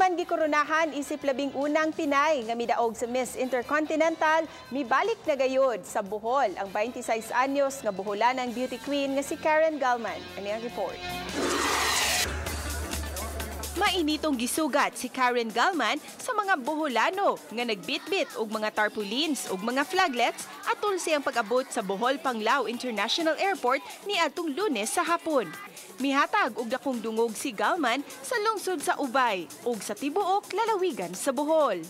Human gikoronahan isip labing unang Pinay nga midaog sa Miss Intercontinental, mibalik na gayod sa Bohol ang 26 anyos nga Boholanang beauty queen nga si Karen Galman. Ani ang report. Mainitong gisugat si Karen Galman sa mga Boholano nga nagbitbit og mga tarpaulins ug mga flaglets atol siyang pag-abot sa Bohol Panglao International Airport niadtong Lunes sa hapon. Mihatag og dakong dungog si Galman sa lungsod sa Ubay ug sa tibuok lalawigan sa Bohol.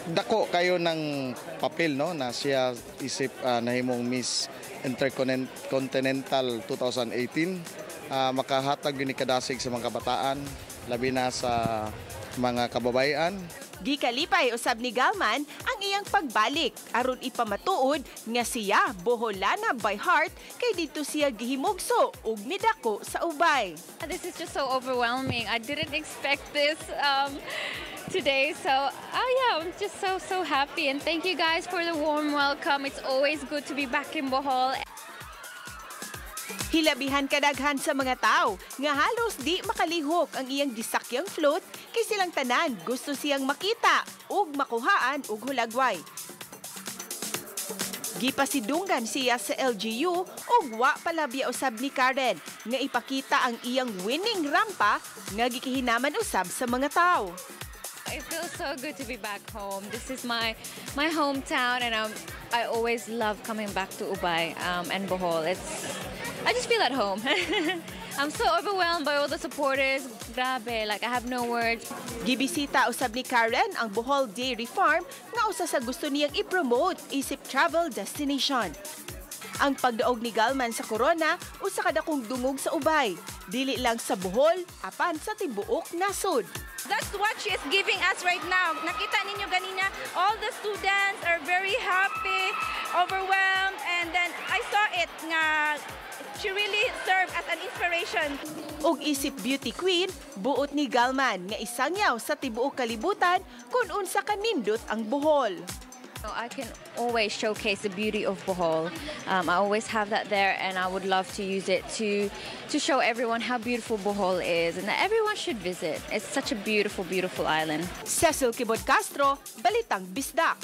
Dako kayo ng papel no na siya isip nahimong Miss Interncontinental 2018, makahatag yun ni kadasig sa mga kabataan, labi na sa mga kababayan. Gikalipay usab ni Galman ang iyang pagbalik aron ipamatuod nga siya Boholana by heart kay dito siya gihimugso ug midako sa Ubay. This is just so overwhelming. I didn't expect this today, so yeah, I'm just so happy, and thank you guys for the warm welcome. It's always good to be back in Bohol. Hilabihan kadaghan sa mga tao nga halos di makalihok ang iyang gisakyang float kay silang tanan gusto siyang makita ug makuhaan og hulagway. Gipasidunggan siya sa LGU ug wa palabya usab ni Karen nga ipakita ang iyang winning rampa nga gikihinaman usab sa mga tao. It feels so good to be back home. This is my hometown, and I always love coming back to Ubay and Bohol. I just feel at home. I'm so overwhelmed by all the supporters. Grabe, like I have no words. Gibisita usab ni Karen ang Bohol Dairy Farm nga usa sa gusto niyang i-promote isip travel destination. Ang pagdaog ni Galman sa Corona usa ka dakong dungog sa Ubay, dili lang sa Bohol apan sa tibuok nasod. That's what she is giving us right now. Nakita ninyo ganina, all the students are very happy, overwhelmed, and then I saw it nga she really served as an inspiration. Og isip beauty queen, buot ni Galman nga isangyaw sa tibuok kalibutan kung unsa kanindot ang Bohol. I can always showcase the beauty of Bohol. I always have that there, and I would love to use it to show everyone how beautiful Bohol is and that everyone should visit. It's such a beautiful, beautiful island. Quibod-Castro, Balitang Bisdak.